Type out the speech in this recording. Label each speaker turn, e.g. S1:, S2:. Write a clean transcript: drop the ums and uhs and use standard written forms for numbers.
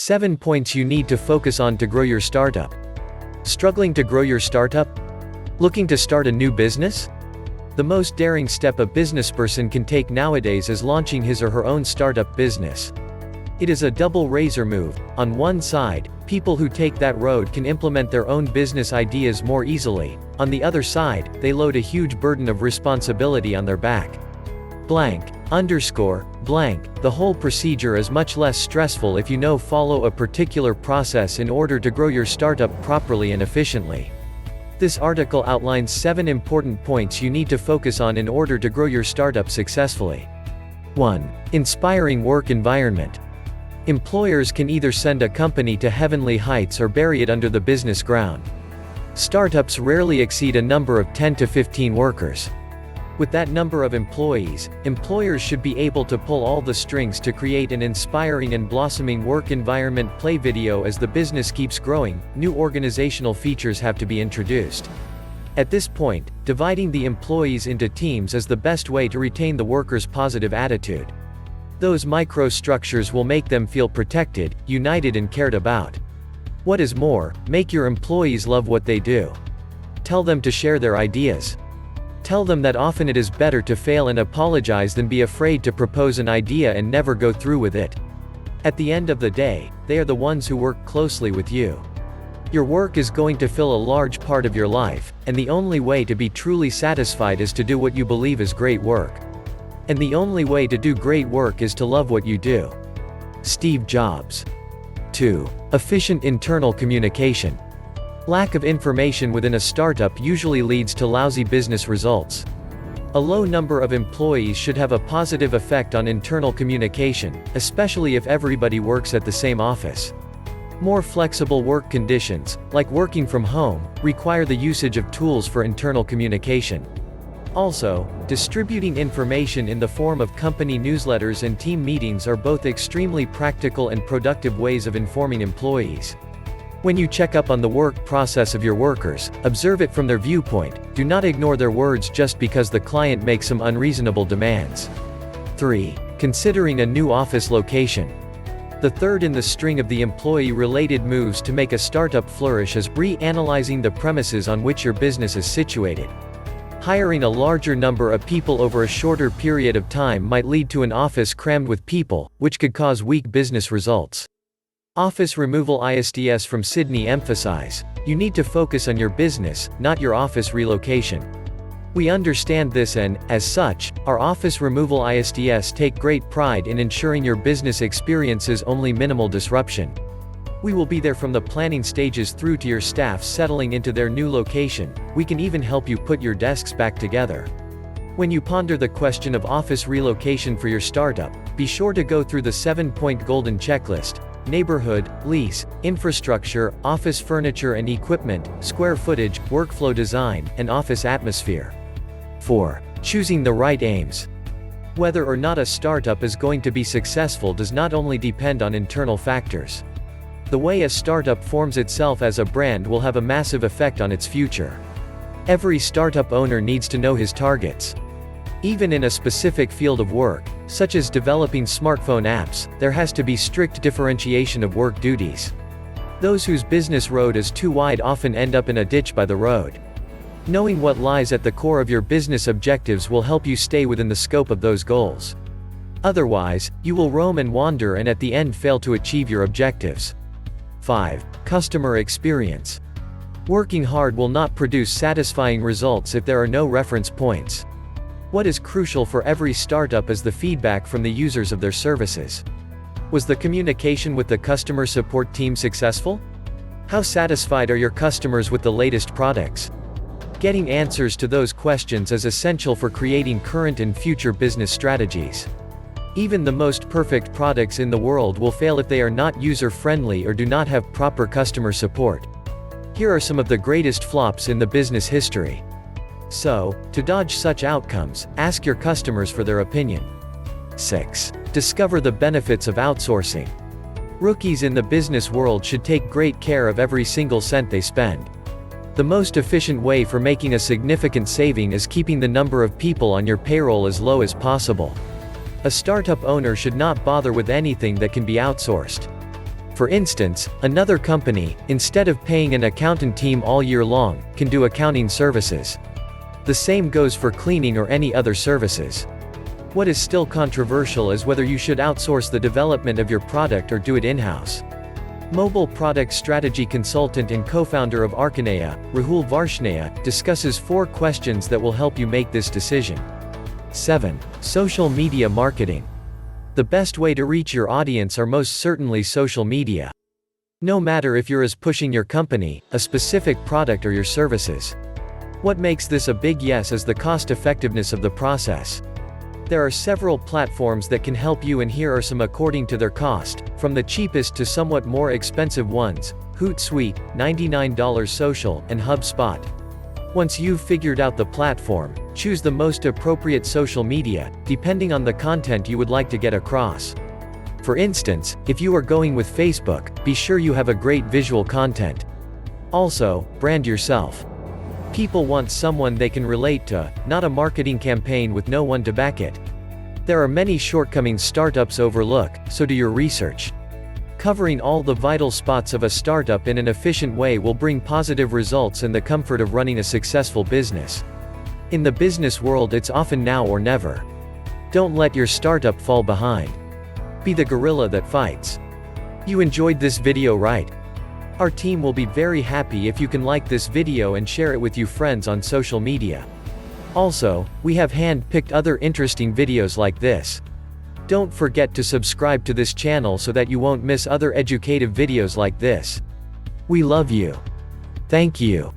S1: 7 points you need to focus on to grow your startup. Struggling to grow your startup? Looking to start a new business? The most daring step a businessperson can take nowadays is launching his or her own startup business. It is a double razor move. On one side, people who take that road can implement their own business ideas more easily. On the other side, they load a huge burden of responsibility on their back. The whole procedure is much less stressful if you follow a particular process in order to grow your startup properly and efficiently. This article outlines 7 important points you need to focus on in order to grow your startup successfully. 1. Inspiring work environment. Employers can either send a company to heavenly heights or bury it under the business ground. Startups rarely exceed a number of 10 to 15 workers. With that number of employees, employers should be able to pull all the strings to create an inspiring and blossoming work environment. Play video. As the business keeps growing, new organizational features have to be introduced. At this point, dividing the employees into teams is the best way to retain the workers' positive attitude. Those microstructures will make them feel protected, united and cared about. What is more, make your employees love what they do. Tell them to share their ideas. Tell them that often it is better to fail and apologize than be afraid to propose an idea and never go through with it. At the end of the day, they are the ones who work closely with you. Your work is going to fill a large part of your life, and the only way to be truly satisfied is to do what you believe is great work. And the only way to do great work is to love what you do. Steve Jobs. 2. Efficient internal communication. Lack of information within a startup usually leads to lousy business results. A low number of employees should have a positive effect on internal communication, especially if everybody works at the same office. More flexible work conditions, like working from home, require the usage of tools for internal communication. Also, distributing information in the form of company newsletters and team meetings are both extremely practical and productive ways of informing employees. When you check up on the work process of your workers, observe it from their viewpoint. Do not ignore their words just because the client makes some unreasonable demands. 3. Considering a new office location. The third in the string of the employee-related moves to make a startup flourish is re-analyzing the premises on which your business is situated. Hiring a larger number of people over a shorter period of time might lead to an office crammed with people, which could cause weak business results. Office Removal ISDS from Sydney emphasize, you need to focus on your business, not your office relocation. We understand this and, as such, our Office Removal ISDS take great pride in ensuring your business experiences only minimal disruption. We will be there from the planning stages through to your staff settling into their new location. We can even help you put your desks back together. When you ponder the question of office relocation for your startup, be sure to go through the 7-point golden checklist: neighborhood, lease, infrastructure, office furniture and equipment, square footage, workflow design, and office atmosphere. 4. Choosing the right aims. Whether or not a startup is going to be successful does not only depend on internal factors. The way a startup forms itself as a brand will have a massive effect on its future. Every startup owner needs to know his targets. Even in a specific field of work, such as developing smartphone apps, there has to be strict differentiation of work duties. Those whose business road is too wide often end up in a ditch by the road. Knowing what lies at the core of your business objectives will help you stay within the scope of those goals. Otherwise, you will roam and wander and at the end fail to achieve your objectives. 5. Customer experience. Working hard will not produce satisfying results if there are no reference points. What is crucial for every startup is the feedback from the users of their services. Was the communication with the customer support team successful? How satisfied are your customers with the latest products? Getting answers to those questions is essential for creating current and future business strategies. Even the most perfect products in the world will fail if they are not user-friendly or do not have proper customer support. Here are some of the greatest flops in the business history. So, to dodge such outcomes, ask your customers for their opinion. 6. Discover the benefits of outsourcing. Rookies in the business world should take great care of every single cent they spend. The most efficient way for making a significant saving is keeping the number of people on your payroll as low as possible. A startup owner should not bother with anything that can be outsourced. For instance, another company, instead of paying an accountant team all year long, can do accounting services. The same goes for cleaning or any other services. What is still controversial is whether you should outsource the development of your product or do it in-house. Mobile product strategy consultant and co-founder of Arkanaya, Rahul Varshnaya, discusses 4 questions that will help you make this decision. 7. Social media marketing. The best way to reach your audience are most certainly social media. No matter if you're pushing your company, a specific product or your services. What makes this a big yes is the cost effectiveness of the process. There are several platforms that can help you, and here are some according to their cost, from the cheapest to somewhat more expensive ones: Hootsuite, $99 Social, and HubSpot. Once you've figured out the platform, choose the most appropriate social media, depending on the content you would like to get across. For instance, if you are going with Facebook, be sure you have a great visual content. Also, brand yourself. People want someone they can relate to, not a marketing campaign with no one to back it. There are many shortcomings startups overlook, so do your research. Covering all the vital spots of a startup in an efficient way will bring positive results and the comfort of running a successful business. In the business world, it's often now or never. Don't let your startup fall behind. Be the gorilla that fights. You enjoyed this video, right? Our team will be very happy if you can like this video and share it with your friends on social media. Also, we have hand-picked other interesting videos like this. Don't forget to subscribe to this channel so that you won't miss other educative videos like this. We love you. Thank you.